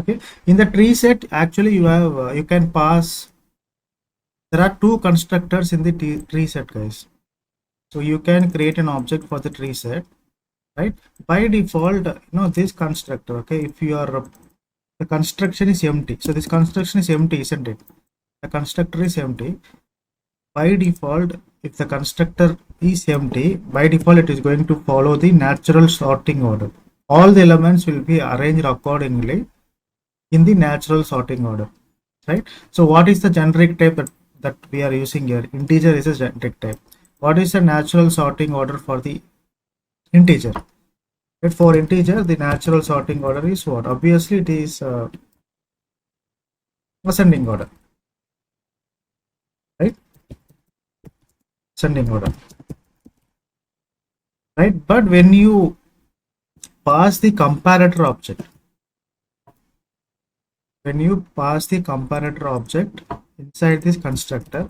Okay, in the tree set, actually you have you can pass. There are two constructors in the tree set, guys. So you can create an object for the tree set, right? By default, this constructor. Okay, if you are the construction is empty, so this construction is empty, isn't it? The constructor is empty. By default, if the constructor is empty, by default it is going to follow the natural sorting order. All the elements will be arranged accordingly in the natural sorting order, right? So what is the generic type that we are using here? Integer is a generic type. What is the natural sorting order for the integer? Right? For integer, the natural sorting order is what? Obviously it is ascending order, right? Ascending order, right? But when you pass the comparator object, inside this constructor,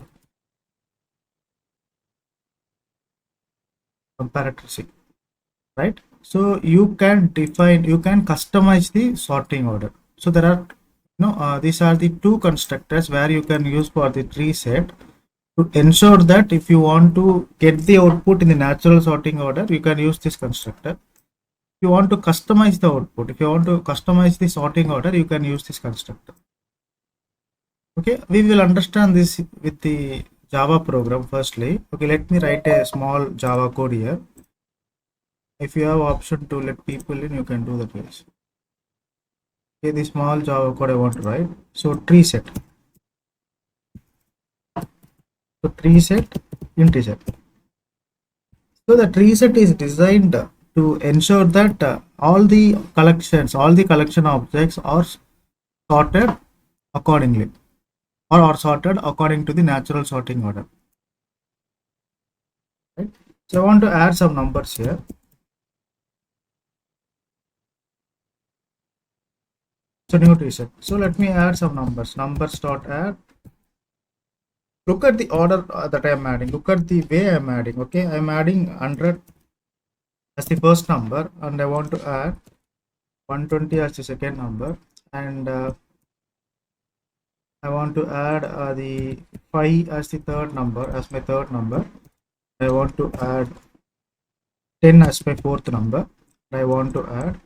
comparator C, right? So you can customize the sorting order. So there are these are the two constructors where you can use for the tree set to ensure that if you want to get the output in the natural sorting order, you can use this constructor. If you want to customize the output, if you want to customize the sorting order, you can use this constructor. Okay, we will understand this with the Java program firstly. Okay, let me write a small Java code here. If you have option to let people in, you can do that, guys. Okay, the small Java code I want to write. So tree set. So tree set integer. So the tree set is designed to ensure that all the collection objects are sorted accordingly, or are sorted according to the natural sorting order. Right? So I want to add some numbers here. So new tree set. So let me add some numbers. Numbers dot add. Look at the order that I am adding. Look at the way I am adding. Okay, I am adding 100 as the first number, and I want to add 120 as the second number, and I want to add the 5 as the third number, as my third number. I want to add 10 as my fourth number. I want to add,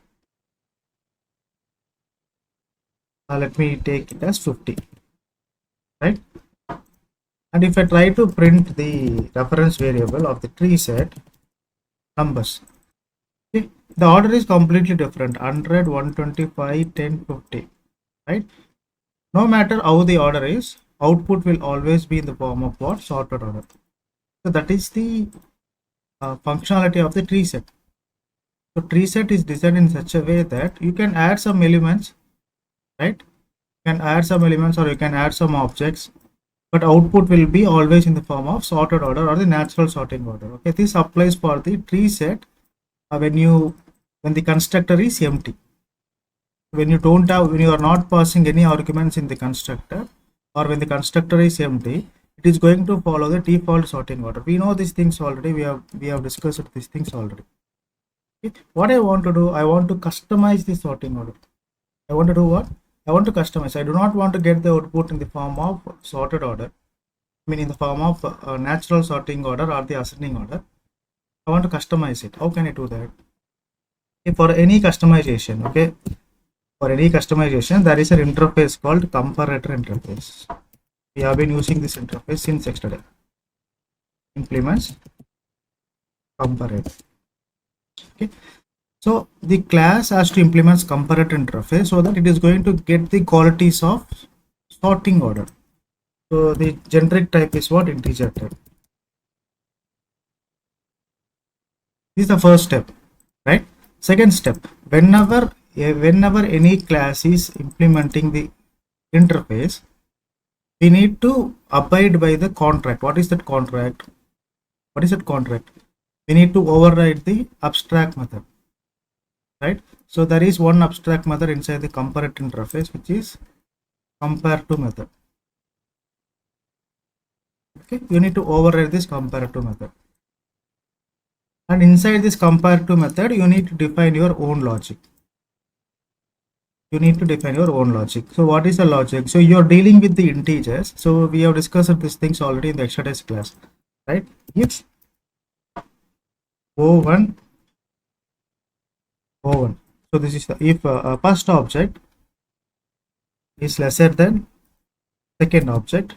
let me take it as 50, right? And if I try to print the reference variable of the tree set numbers, okay, the order is completely different: 100, 125, 10, 50, right? No matter how the order is, output will always be in the form of what? Sorted order. So that is the functionality of the tree set. So tree set is designed in such a way that you can add some elements, right? You can add some elements or you can add some objects, but output will be always in the form of sorted order or the natural sorting order. Okay, this applies for the tree set when the constructor is empty. When you are not passing any arguments in the constructor, or when the constructor is empty, it is going to follow the default sorting order. We know these things already. We have discussed these things already. Okay. What I want to do, I want to customize the sorting order. I want to do what? I want to customize. I do not want to get the output in the form of sorted order. I mean in the form of natural sorting order or the ascending order. I want to customize it. How can I do that? Okay, for any customization, okay, for any customization, there is an interface called comparator interface. We have been using this interface since yesterday. Implements comparator. Okay, so the class has to implement comparator interface so that it is going to get the qualities of sorting order. So the generic type is what? Integer type. This is the first step, right? Second step, whenever any class is implementing the interface, we need to abide by the contract. What is that contract? We need to override the abstract method, right? So there is one abstract method inside the comparator interface, which is compare2 method. Okay, you need to override this compare2 method, and inside this compare2 method you need to define your own logic. you need to define your own logic. So what is the logic? So you're dealing with the integers. So we have discussed these things already in the exercise class, right? If O1, O1. So this is the, if first object is lesser than second object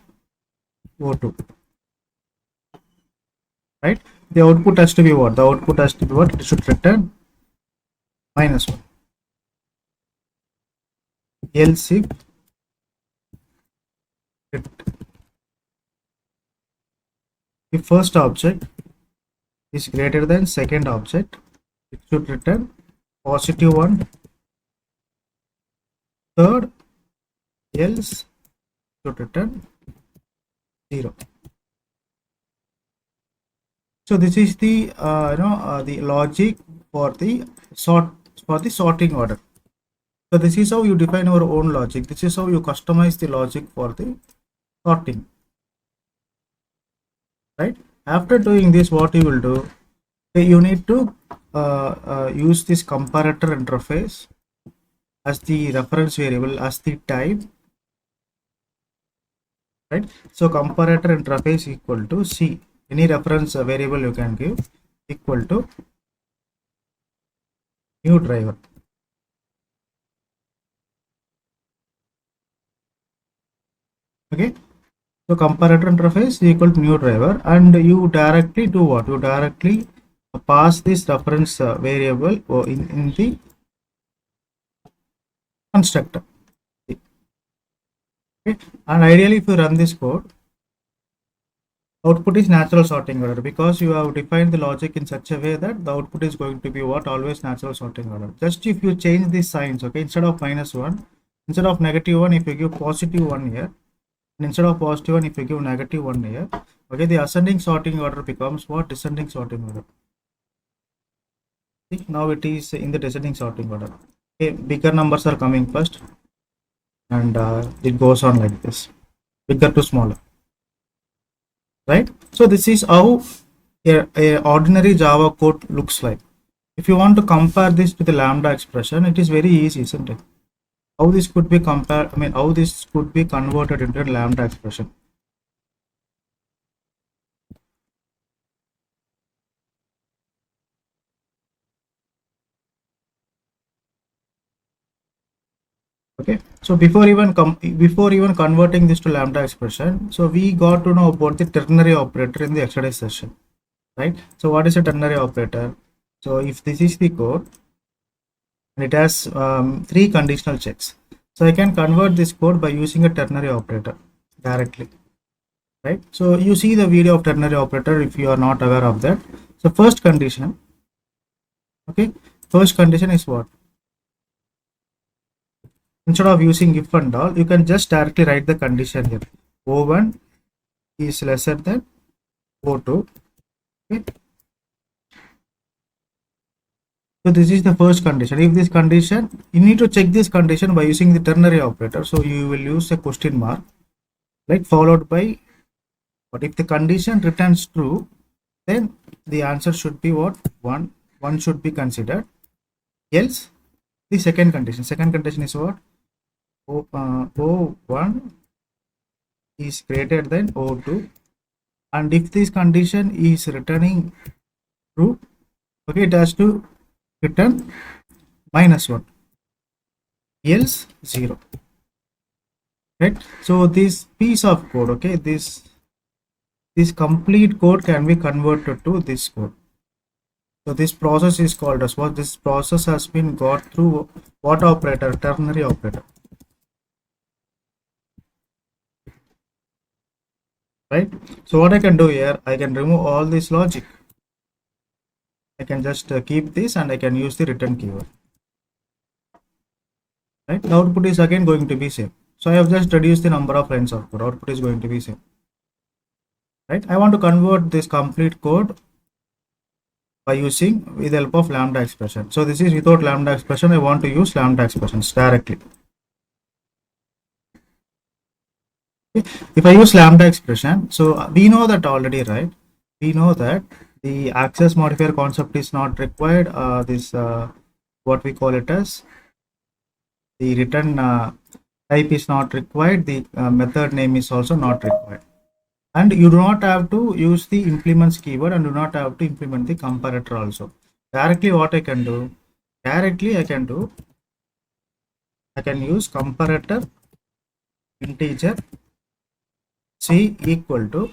O2, right? The output has to be what? The output has to be what? It should return -1. Else if first object is greater than second object, it should return +1. Third, else should return 0. So this is the the logic for the sorting order. So this is how you define your own logic. This is how you customize the logic for the sorting, right? After doing this, what you will do, you need to use this comparator interface as the reference variable, as the type, right? So comparator interface equal to C, any reference variable you can give, equal to new driver. Okay, so comparator interface equal to new driver, and you directly do what? You directly pass this reference variable in the constructor. Okay, and ideally if you run this code, output is natural sorting order, because you have defined the logic in such a way that the output is going to be what? Always natural sorting order. Just if you change the signs, okay, instead of -1, instead of -1, if you give +1 here, and instead of +1, if you give -1 here, okay, the ascending sorting order becomes what? Descending sorting order. See, now it is in the descending sorting order. Okay, bigger numbers are coming first, and it goes on like this, bigger to smaller, right? So this is how a ordinary Java code looks like. If you want to compare this to the Lambda expression, it is very easy, isn't it? How this could be compared, I mean, how this could be converted into a Lambda expression. Okay, so before even converting this to Lambda expression, so we got to know about the ternary operator in the exercise session, right? So what is a ternary operator? So if this is the code, and it has 3 conditional checks, so I can convert this code by using a ternary operator directly, right? So you see the video of ternary operator if you are not aware of that. So first condition, okay, first condition is what? Instead of using if and all, you can just directly write the condition here. O1 is lesser than O2. Okay. So this is the first condition. If this condition, you need to check this condition by using the ternary operator. So you will use a question mark, like followed by, but if the condition returns true, then the answer should be what? 1. 1 should be considered. Else, the second condition is what? O1 is greater than O2, and if this condition is returning true, okay, it has to return -1, else 0, right? So this piece of code, okay, this complete code can be converted to this code. So this process is called as what? This process has been got through what operator? Ternary operator, right? So what I can do here, I can remove all this logic. I can just keep this, and I can use the return keyword, right? The output is again going to be same. So I have just reduced the number of lines of code. Output is going to be same, right? I want to convert this complete code by using with the help of Lambda expression. So this is without Lambda expression. I want to use Lambda expressions directly. If I use Lambda expression, so we know that already, right? We know that the access modifier concept is not required. What we call it as the return type is not required, the method name is also not required, and you do not have to use the implements keyword, and do not have to implement the comparator also. Directly what I can do, directly I can use comparator integer c equal to,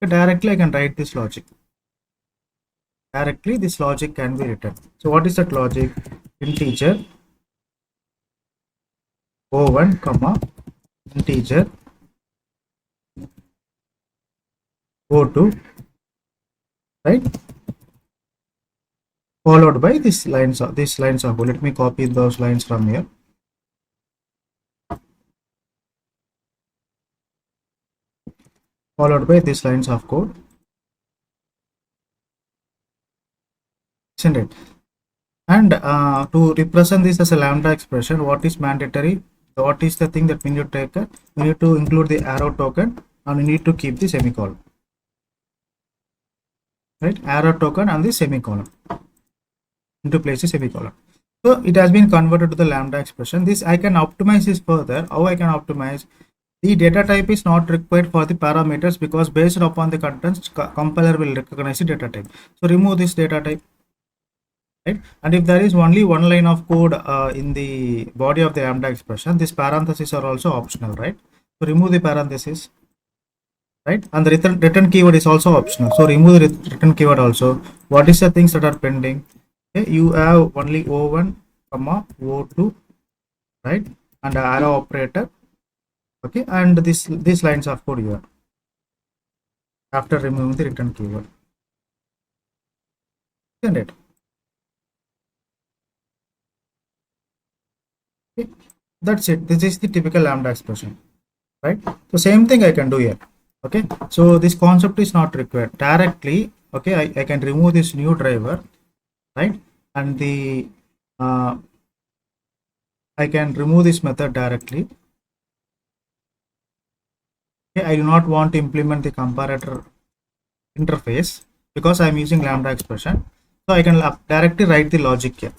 directly I can write this logic. Directly this logic can be written. So what is that logic? Integer o1 comma integer o2, right, followed by these lines of code. Let me copy those lines from here. Followed by these lines of code, isn't it? And to represent this as a lambda expression, what is mandatory? What is the thing that we need to take? We need to include the arrow token, and we need to keep the semicolon, right? Arrow token and the semicolon, into place a semicolon. So it has been converted to the lambda expression. This I can optimize this further. How I can optimize? The data type is not required for the parameters, because based upon the contents, compiler will recognize the data type. So remove this data type, right? And if there is only one line of code in the body of the lambda expression, these parentheses are also optional, right? So remove the parentheses, right? And the return keyword is also optional, so remove the return keyword also. What is the things that are pending? Okay, you have only o1 comma o2, right, and arrow operator. Okay, and these lines of code here after removing the return keyword, isn't it? Okay, that's it. This is the typical lambda expression, right? So same thing I can do here. Okay, so this concept is not required. Directly, okay, I can remove this new driver, right, and the I can remove this method directly. Okay, I do not want to implement the comparator interface because I am using lambda expression. So I can directly write the logic here.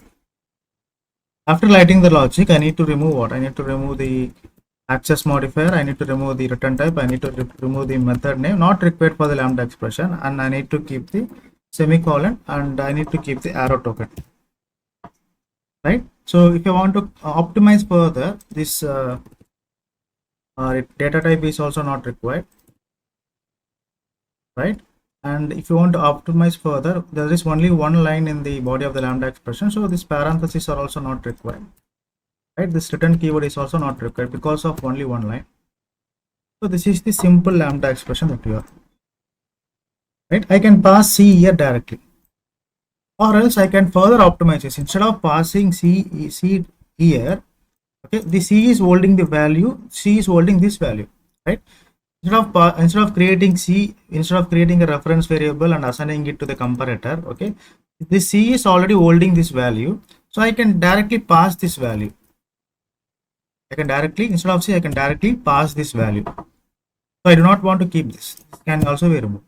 After writing the logic, I need to remove what? I need to remove the access modifier, I need to remove the return type, I need to remove the method name not required for the lambda expression, and I need to keep the semicolon, and I need to keep the arrow token, right? So if you want to optimize further, this data type is also not required, right? And if you want to optimize further, there is only one line in the body of the lambda expression, so these parentheses are also not required, right? This return keyword is also not required because of only one line. So this is the simple lambda expression that we have, right? I can pass c here directly, or else I can further optimize this. Instead of passing c here, okay, the c is holding the value, c is holding this value, right? Instead of creating c, instead of creating a reference variable and assigning it to the comparator, okay, this c is already holding this value, so I can directly pass this value. I can directly, instead of c, I can directly pass this value. So I do not want to keep this. This can also be removed.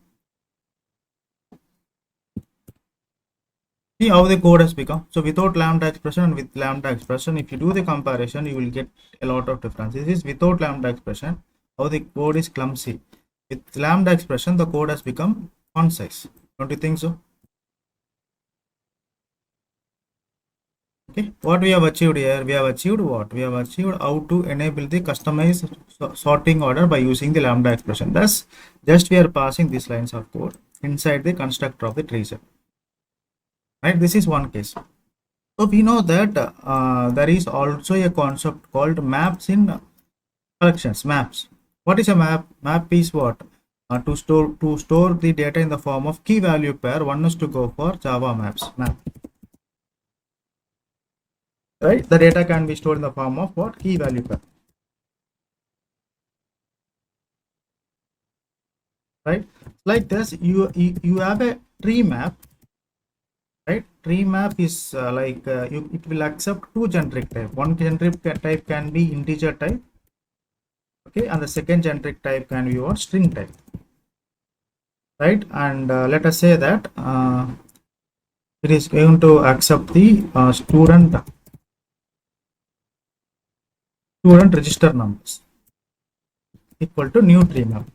See how the code has become. So without lambda expression and with lambda expression, if you do the comparison, you will get a lot of difference. This is without lambda expression, how the code is clumsy. With lambda expression, the code has become concise. Don't you think so? Okay, what we have achieved here, we have achieved what? We have achieved how to enable the customized sorting order by using the lambda expression. Thus, just we are passing these lines of code inside the constructor of the tree set. Right, this is one case. So we know that there is also a concept called maps in collections. Maps. What is a map? Map is what? To store the data in the form of key value pair. One is to go for Java maps. Map. Right, the data can be stored in the form of what? Key value pair. Right, like this, you have a tree map, right? Tree map is it will accept two generic type. One generic type can be integer type, okay, and the second generic type can be what? String type, right? And let us say that it is going to accept the student student register numbers equal to new tree map.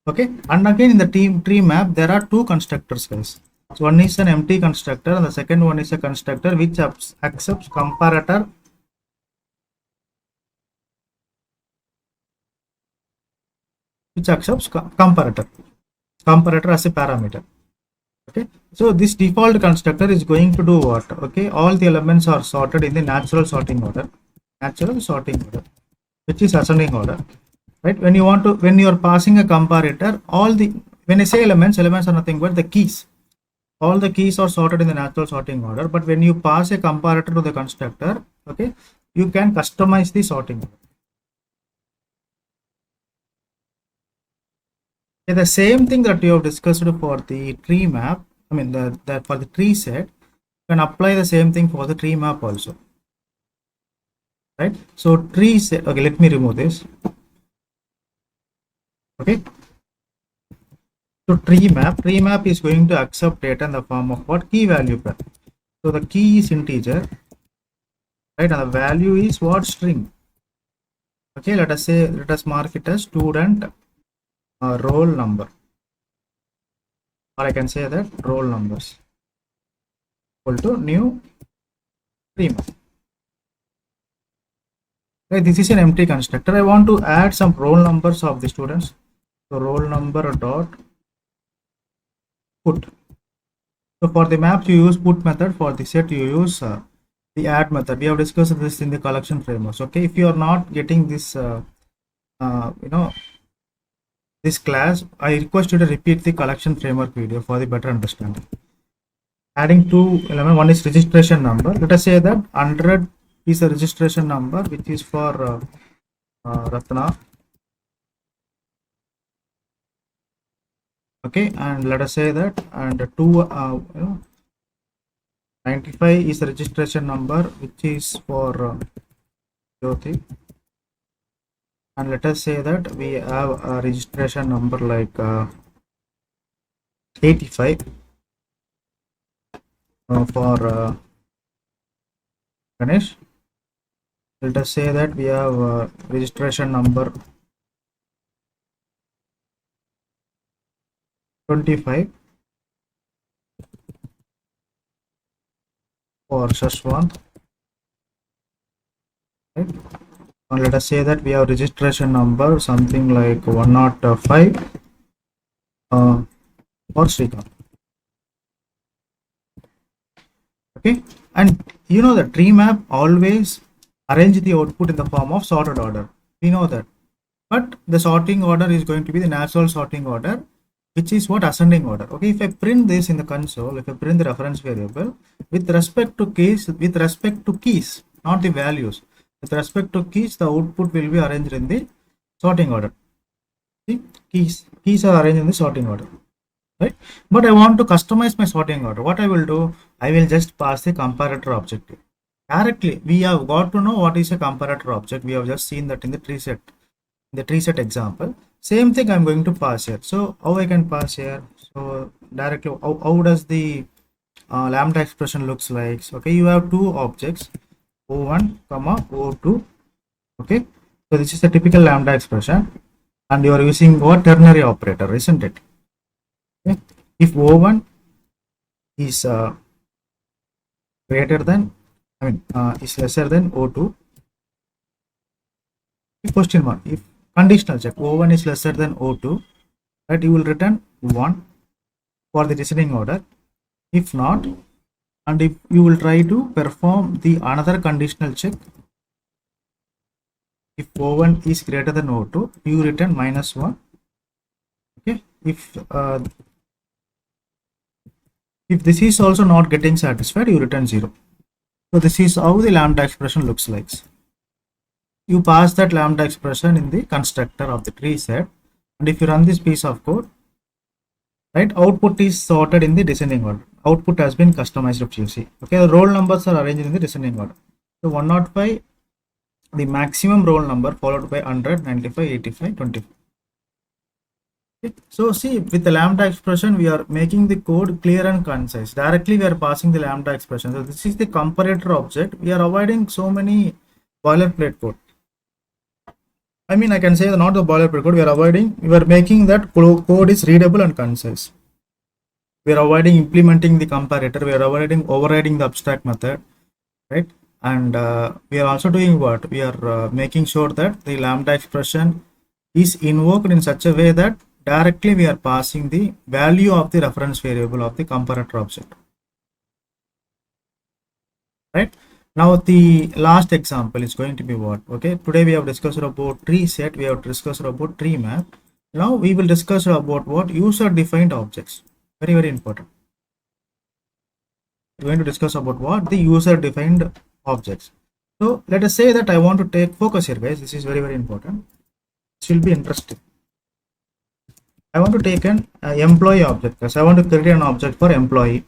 Okay, and again in the tree map there are two constructors, guys. So one is an empty constructor and the second one is a constructor which accepts comparator, comparator as a parameter. Okay, so this default constructor is going to do what? Okay, all the elements are sorted in the natural sorting order, which is ascending order, right? When you are passing a comparator, when I say elements are nothing but the keys. All the keys are sorted in the natural sorting order, but when you pass a comparator to the constructor, okay, you can customize the sorting order. Okay, the same thing that you have discussed for the tree map, I mean for the tree set, you can apply the same thing for the tree map also, right? So tree set, okay, let me remove this. Okay, so tree map is going to accept data in the form of what? Key value pair. So the key is integer, right, and the value is what? String. Okay, let us mark it as student roll number, or I can say that roll numbers equal to new tree map. Okay, this is an empty constructor. I want to add some roll numbers of the students. So roll number dot put. So for the maps you use put method, for the set you use the add method. We have discussed this in the collection frameworks. Okay, if you are not getting this this class, I request you to repeat the collection framework video for the better understanding. Adding two elements, one is registration number. Let us say that 100 is a registration number which is for Ratna. Okay, and let us say that, and 95 is the registration number which is for Jyoti, and let us say that we have a registration number like 85 for Ganesh. Let us say that we have registration number 25 for Shashwant, right? And let us say that we have registration number something like 105 for Srikanth. Okay, and you know the tree map always arrange the output in the form of sorted order. We know that, but the sorting order is going to be the natural sorting order, which is what? Ascending order. Okay, if I print this in the console, if I print the reference variable with respect to keys, not the values, with respect to keys, the output will be arranged in the sorting order. See, keys are arranged in the sorting order, right? But I want to customize my sorting order. What I will do, I will just pass the comparator object directly. We have got to know what is a comparator object. We have just seen that in the tree set example. Same thing I'm going to pass here. So how I can pass here? So directly, how does the lambda expression looks like? So, okay, you have two objects, O1 comma O2. Okay, so this is the typical lambda expression, and you are using what? Ternary operator, isn't it? Okay, if O1 is greater than, is lesser than O2, question mark, if conditional check O1 is lesser than O2, right, you will return 1 for the descending order. If not, and if you will try to perform the another conditional check, if O1 is greater than O2, you return -1. Okay, if this is also not getting satisfied, you return 0. So this is how the lambda expression looks like. You pass that lambda expression in the constructor of the tree set, and if you run this piece of code, right, output is sorted in the descending order. Output has been customized if you see. Okay, the roll numbers are arranged in the descending order. So 105, the maximum roll number, followed by 100, 95, 85, 25. Okay. So see, with the lambda expression, we are making the code clear and concise. Directly, we are passing the lambda expression. So this is the comparator object. We are avoiding so many boilerplate code. I mean, I can say not the boilerplate code. We are avoiding. We are making that code is readable and concise. We are avoiding implementing the comparator. We are avoiding overriding the abstract method, right? And we are also doing what? We are making sure that the lambda expression is invoked in such a way that directly we are passing the value of the reference variable of the comparator object, right? Now the last example is going to be what? Okay, today we have discussed about tree set, we have discussed about tree map. Now we will discuss about what? User defined objects. Very, very important. We're going to discuss about what? The user defined objects. So let us say that I want to take focus here, guys. This is very, very important. This will be interesting. I want to take an employee object, because I want to create an object for employee,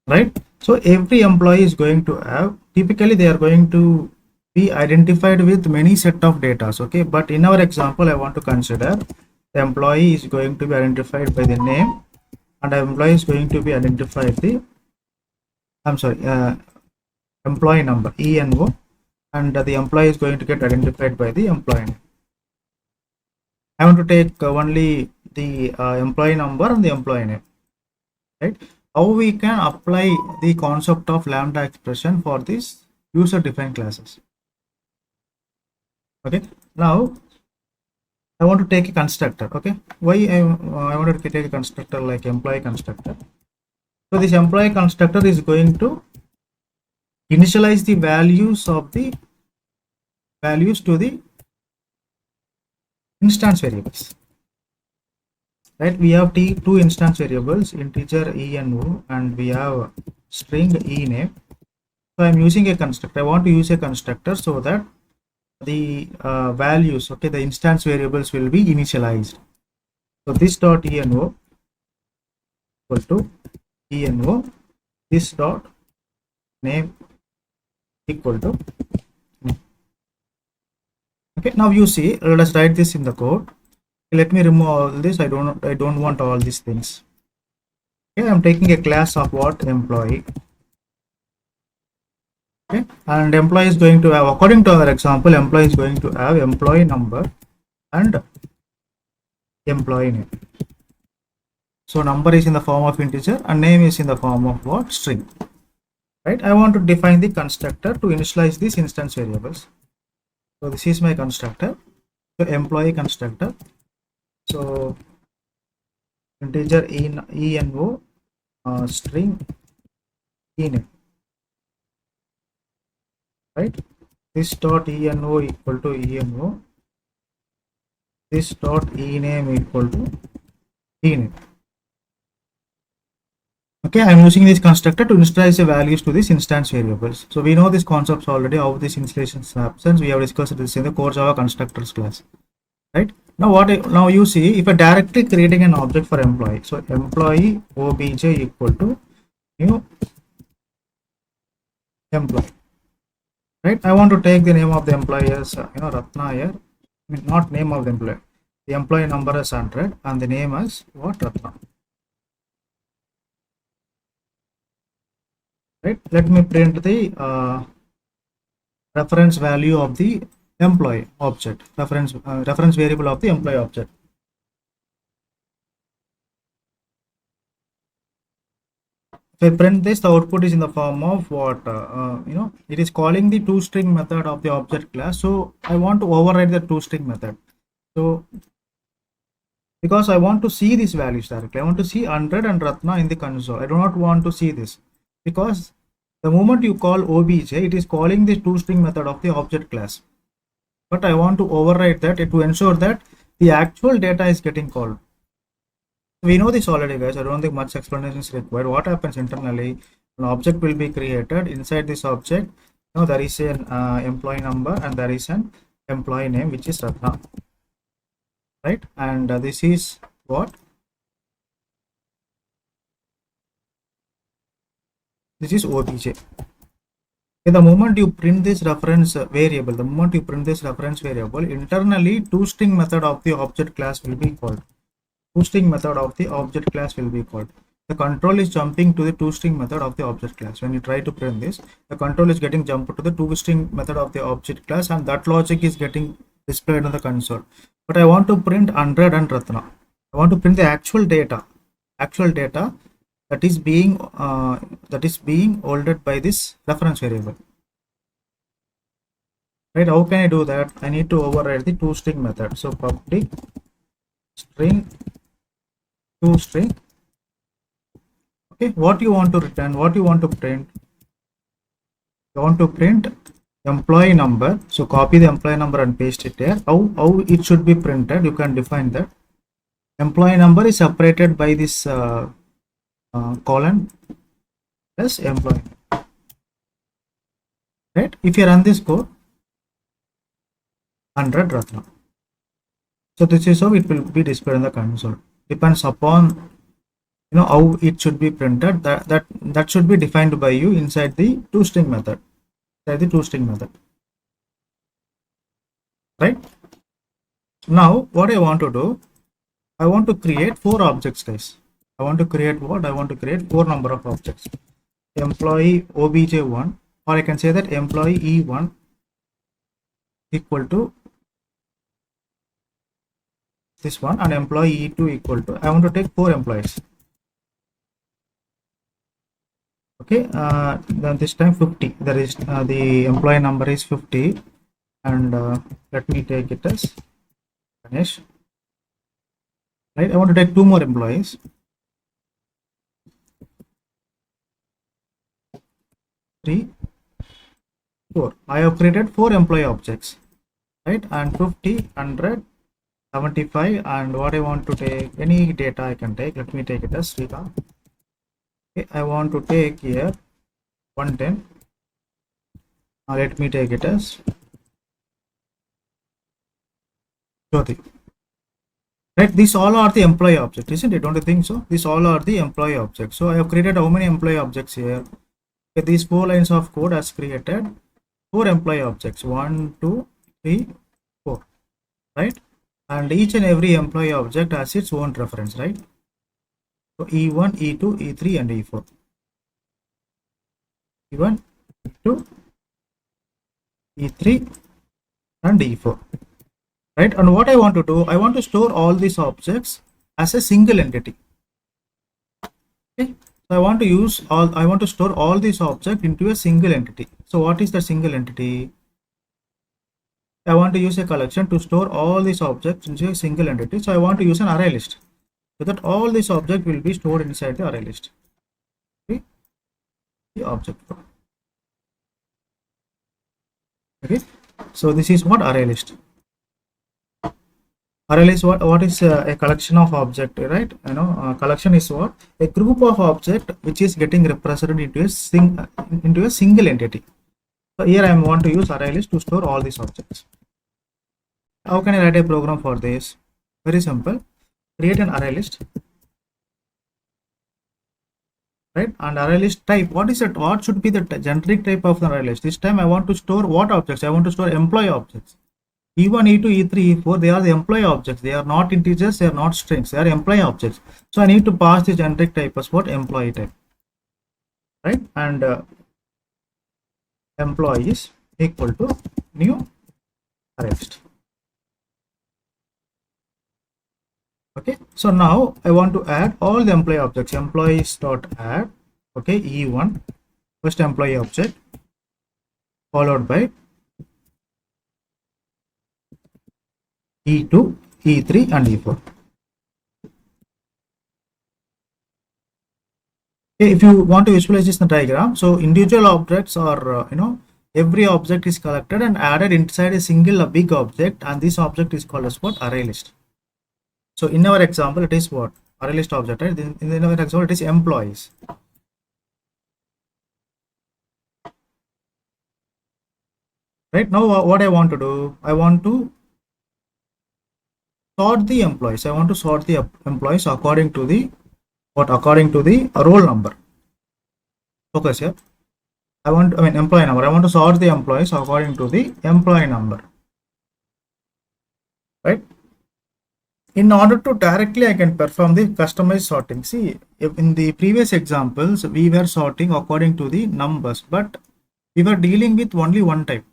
right? So every employee is going to have, typically they are going to be identified with many set of data. Okay, but in our example, I want to consider the employee is going to be identified by the name, and the employee is going to be identified the, I'm sorry, employee number, ENO, and the employee is going to get identified by the employee name. I want to take only the employee number and the employee name, right? How we can apply the concept of lambda expression for these user defined classes. Okay, now I want to take a constructor. Okay, why I wanted to take a constructor like employee constructor? So this employee constructor is going to initialize the values of the values to the instance variables, right? We have two instance variables, integer eno, and we have string ename. So I'm using a constructor. I want to use a constructor so that the values, okay, the instance variables will be initialized. So this dot eno equal to eno, this dot name equal to name. Okay, now you see, let us write this in the code. Let me remove all this. I don't want all these things. Okay, I'm taking a class of what? Employee. Okay, and employee is going to have, according to our example, employee is going to have employee number and employee name. So number is in the form of integer and name is in the form of what? String, right? I want to define the constructor to initialize these instance variables. So this is my constructor, so employee constructor. So integer eno, string ename, right? This dot eno equal to eno, this dot ename equal to ename. Okay, I'm using this constructor to initialize the values to these instance variables. So we know these concepts already, how this installation happens. We have discussed this in the core Java constructors class, right? Now now you see, if I directly creating an object for employee, so employee obj equal to new employee, right? I want to take the name of the employee as Ratna here. I mean, not name of the employee. The employee number is 100 and the name is what? Ratna. Right? Let me print the reference value of the employee object, reference variable of the employee object. If I print this, the output is in the form of what? It is calling the toString method of the object class. So I want to override the toString method. So because I want to see these values directly, I want to see 100 and Ratna in the console. I do not want to see this because the moment you call obj, it is calling the toString method of the object class. But I want to override that to ensure that the actual data is getting called. We know this already, guys. I don't think much explanation is required. What happens internally? An object will be created. Inside this object, there is an employee number and there is an employee name, which is Ratna, right? And this is what? This is obj. The moment you print this reference variable, internally toString method of the object class will be called. ToString method of the object class will be called. The control is jumping to the ToString method of the object class. When you try to print this, the control is getting jumped to the ToString method of the object class, and that logic is getting displayed on the console. But I want to print 100 and Ratna. I want to print the actual data that is being holded by this reference variable. Right? How can I do that? I need to override the ToString method. So public string ToString. Okay, what you want to return, what you want to print? You want to print employee number. So copy the employee number and paste it there. How it should be printed? You can define that. Employee number is separated by this colon plus employee. Right? If you run this code, 100 Ratna. So this is how it will be displayed in the console. Depends upon how it should be printed. That should be defined by you inside the ToString method. Right? Now what I want to do, I want to create 4 objects, guys. I want to create what? I want to create 4 number of objects. Employee obj1, or I can say that employee e1 equal to this one, and employee e2 equal to, I want to take 4 employees. Okay, then this time 50. There is the employee number is 50, and let me take it as Ganesh. Right, I want to take 2 more employees. 3, 4. I have created 4 employee objects, right? And 50, 100, 75, and what I want to take, any data I can take. Let me take it as Sriram. Okay, I want to take here 110. Let me take it as Jyoti. Right, these all are the employee objects, isn't it? Don't you think so? These all are the employee objects. So I have created how many employee objects here? Okay, these 4 lines of code has created 4 employee objects. 1, 2, 3, 4. Right? And each and every employee object has its own reference, right? So E1, E2, E3, and E4. E1, E2, E3, and E4. Right? And what I want to do, I want to store all these objects as a single entity. Okay? So I want to store all these objects into a single entity. So what is the single entity? I want to use a collection to store all these objects into a single entity. So I want to use an array list, so that all these objects will be stored inside the array list. Okay? The object. Okay. So this is what array list. Array list, what is a collection of object, right? Collection is what? A group of object which is getting represented into a single entity. So here I want to use array list to store all these objects. How can I write a program for this? Very simple. Create an array list, right? And array list type, what is it? What should be the generic type of the array list? This time I want to store what objects? I want to store employee objects. E1, E2, E3, E4, they are the employee objects. They are not integers, they are not strings, they are employee objects. So I need to pass the generic type as what? Employee type, right? And employee is equal to new array list. Okay, so now I want to add all the employee objects. Employees dot add. Okay, E1, first employee object, followed by E2, E3, and E4. Okay, if you want to visualize this in the diagram, so individual objects are, every object is collected and added inside a single big object, and this object is called as what? Array list. So in our example, it is what? Array list object, right? In our example, it is employees. Right, now what I want to do, I want to sort the employees. I want to sort the employees according to the what? According to the roll number. Focus here. employee number. I want to sort the employees according to the employee number, right? In order to directly, I can perform the customized sorting. See, if in the previous examples, we were sorting according to the numbers, but we were dealing with only one type.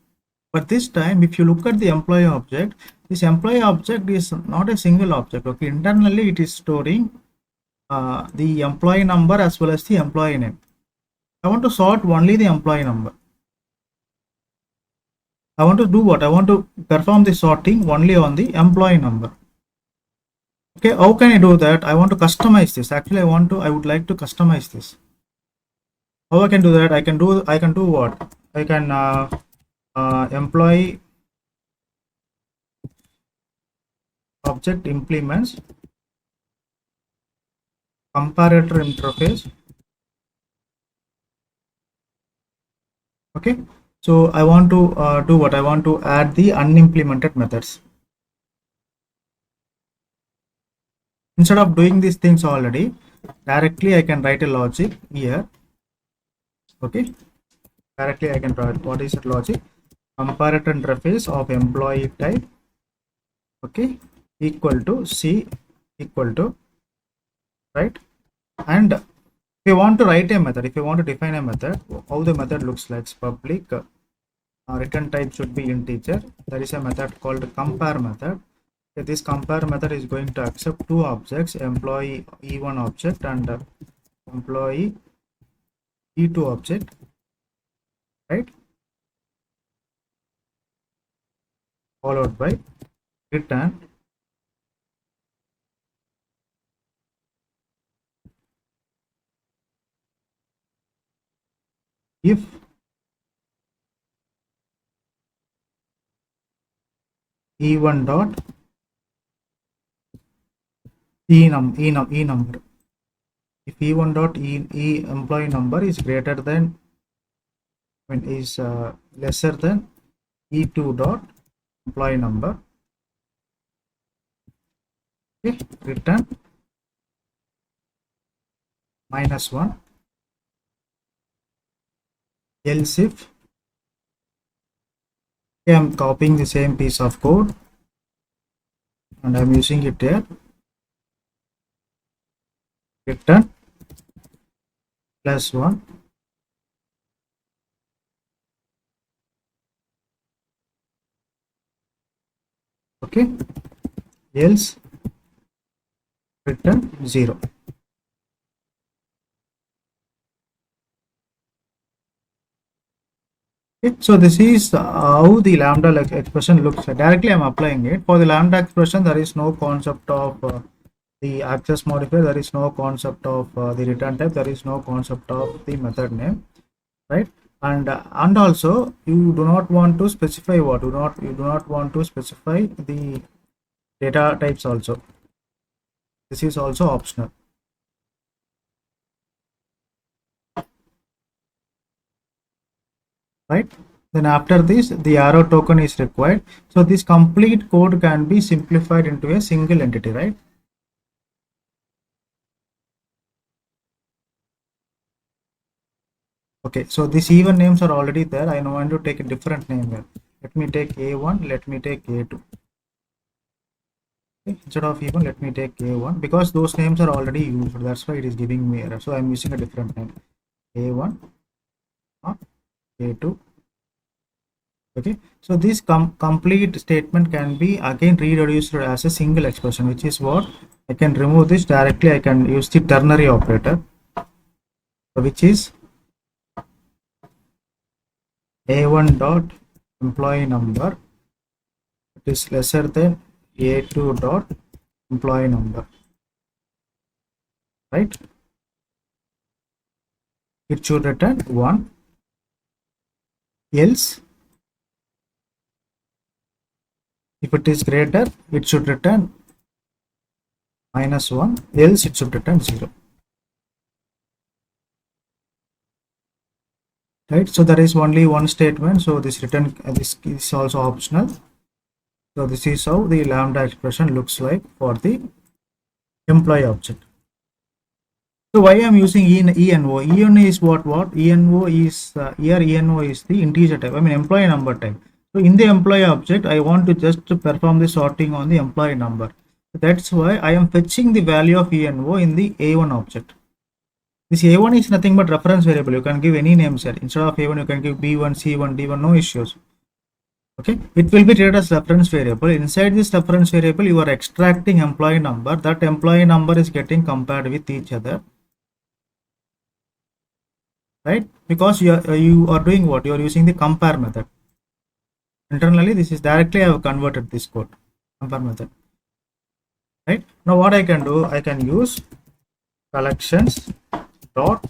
But this time, if you look at the employee object, this employee object is not a single object. Okay, internally it is storing the employee number as well as the employee name. I want to sort only the employee number. I want to do what? I want to perform the sorting only on the employee number. Okay, how can I do that? I want to customize this. Actually, I would like to customize this. How I can do that? I can do what? I can employee object implements comparator interface. Okay, so I want to do what? I want to add the unimplemented methods. Instead of doing these things already, directly I can write a logic here. Okay, directly I can write what is that logic? Comparator interface of employee type, okay, equal to C equal to, right? And if you want to write a method, if you want to define a method, how the method looks like, public return type should be integer. There is a method called compare method. This compare method is going to accept two objects, employee E1 object and employee E2 object, right? Followed by return if E1 dot E number. If E1 dot E employee number is greater than, is lesser than E2 dot employee number, okay, return -1. Else if, okay, I'm copying the same piece of code and I'm using it here. Return +1. Okay, else return 0. Okay, so this is how the lambda expression looks. Directly I'm applying it. For the lambda expression, there is no concept of the access modifier, there is no concept of the return type, there is no concept of the method name, right? And also you do not want to specify what, you do not want to specify the data types also. This is also optional, right? Then after this, the arrow token is required. So this complete code can be simplified into a single entity, right? Okay, so these even names are already there. I want to take a different name here. Let me take A1, let me take A2. Okay, instead of even, let me take A1 because those names are already used. That's why it is giving me error. So I'm using a different name. A1, A2. Okay, so this complete statement can be again reduced as a single expression, which is what I can remove this directly. I can use the ternary operator, which is A1 dot employee number, it is lesser than A2 dot employee number, right? It should return 1. Else if it is greater, it should return -1, else it should return 0. Right, so there is only one statement, so this return, this is also optional. So this is how the lambda expression looks like for the employee object. So why I'm using ENO? ENO is what? ENO is here. ENO is the integer type. I mean employee number type. So in the employee object, I want to just perform the sorting on the employee number. That's why I am fetching the value of ENO in the A1 object. This A1 is nothing but reference variable. You can give any names here. Instead of A1, you can give B1, C1, D1. No issues. Okay, it will be treated as reference variable. Inside this reference variable, you are extracting employee number. That employee number is getting compared with each other, right? Because you are doing what? You are using the compare method. Internally, this is directly I have converted this code, compare method, right? Now what I can do, I can use collections dot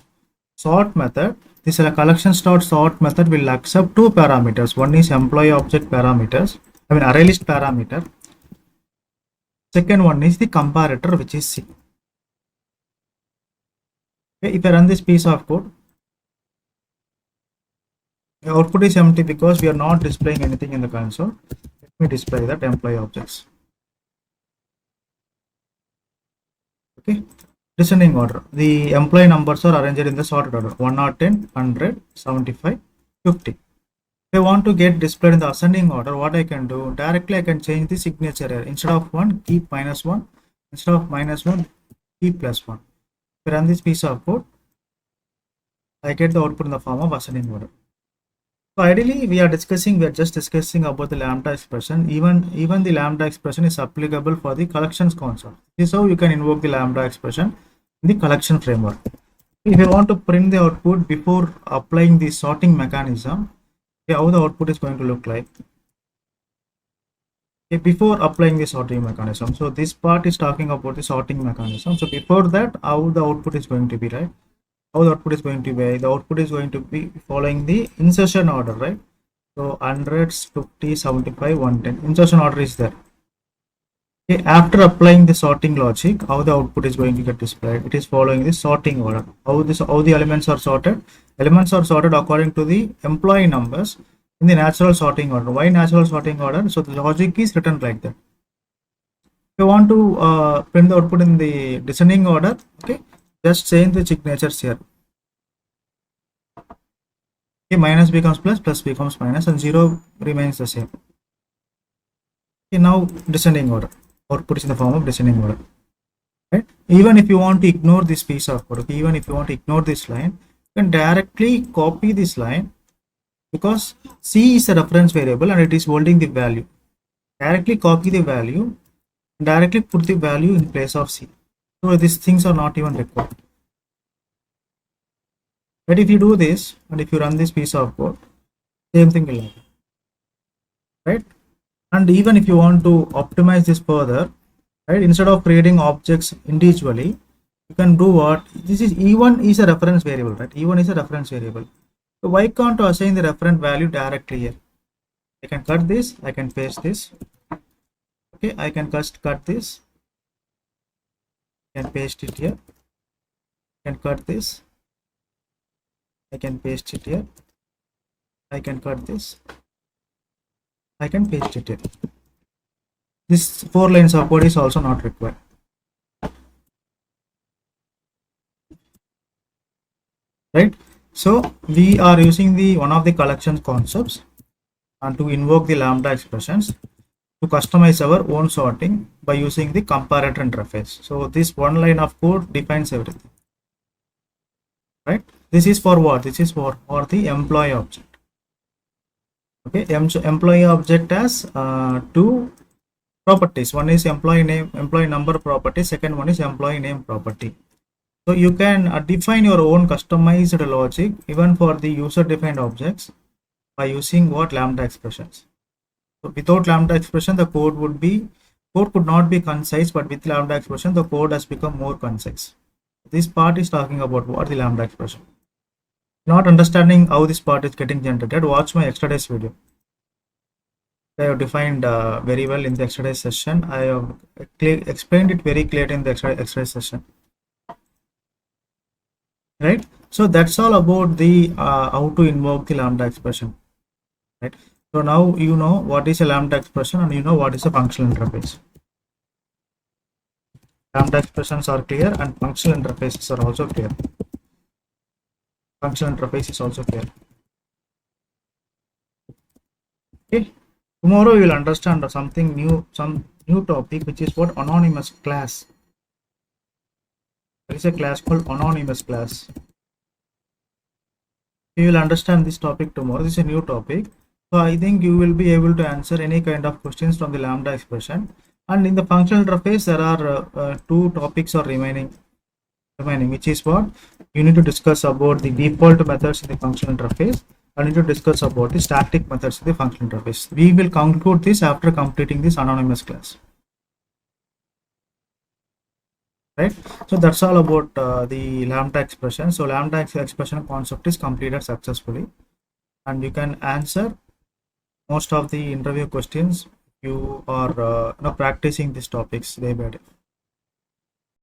sort method. This collections dot sort method will accept two parameters. One is employee object parameters, I mean array list parameter. Second one is the comparator, which is C. Okay, if I run this piece of code, the output is empty because we are not displaying anything in the console. Let me display that employee objects. Okay, descending order. The employee numbers are arranged in the sorted order 110, 100, 75, 50. If I want to get displayed in the ascending order, what I can do, directly I can change the signature here. Instead of 1, keep -1. Instead of -1, keep +1. If I run this piece of code, I get the output in the form of ascending order. So ideally, we are just discussing about the lambda expression. Even the lambda expression is applicable for the collections console. This is how you can invoke the lambda expression in the collection framework. If you want to print the output before applying the sorting mechanism, okay, how the output is going to look like. Okay, before applying the sorting mechanism. So this part is talking about the sorting mechanism. So before that, how the output is going to be, right? How the output is going to be? The output is going to be following the insertion order, right? So hundreds, 50, 75, 110. Insertion order is there. Okay, after applying the sorting logic, how the output is going to get displayed? It is following the sorting order. How the elements are sorted? Elements are sorted according to the employee numbers in the natural sorting order. Why natural sorting order? So the logic is written like that. If you want to print the output in the descending order, okay, just change the signatures here. Okay, minus becomes plus, plus becomes minus, and 0 remains the same. Okay, now descending order. Output is in the form of descending order. Right? Even if you want to ignore this piece of code, okay, even if you want to ignore this line, you can directly copy this line because C is a reference variable and it is holding the value. Directly copy the value, directly put the value in place of C. So these things are not even required. But if you do this and if you run this piece of code, same thing will happen, right? And even if you want to optimize this further, right, instead of creating objects individually, you can do what? This is E1 is a reference variable, right? E1 is a reference variable. So why can't I assign the reference value directly here? I can cut this, I can paste this. Okay, I can just cut this, I can paste it here, I can cut this, I can paste it here, I can cut this, I can paste it here. This 4 lines of code is also not required. Right? So we are using the one of the collection concepts and to invoke the lambda expressions to customize our own sorting by using the comparator interface. So this one line of code defines everything. Right? This is for what? This is for the employee object. Okay, employee object has two properties. One is employee name, employee number property. Second one is employee name property. So you can define your own customized logic even for the user defined objects by using what? Lambda expressions. So without lambda expression, the code could not be concise, but with lambda expression, the code has become more concise. This part is talking about what? The lambda expression. Not understanding how this part is getting generated, watch my extra days video. I have defined very well in the extra days session. I have explained it very clearly in the extra days session. Right? So that's all about the how to invoke the lambda expression. Right? So now you know what is a lambda expression and you know what is a functional interface. Lambda expressions are clear and functional interfaces are also clear. Functional interface is also clear. Okay. Tomorrow you will understand something new, some new topic, which is what anonymous class. There is a class called anonymous class. You will understand this topic tomorrow. This is a new topic. So I think you will be able to answer any kind of questions from the Lambda expression. And in the functional interface, there are two topics are remaining, which is what you need to discuss about the default methods in the functional interface. I need to discuss about the static methods in the functional interface. We will conclude this after completing this anonymous class. Right, so that's all about the Lambda expression. So Lambda expression concept is completed successfully, and you can answer most of the interview questions. You are practicing these topics day by day.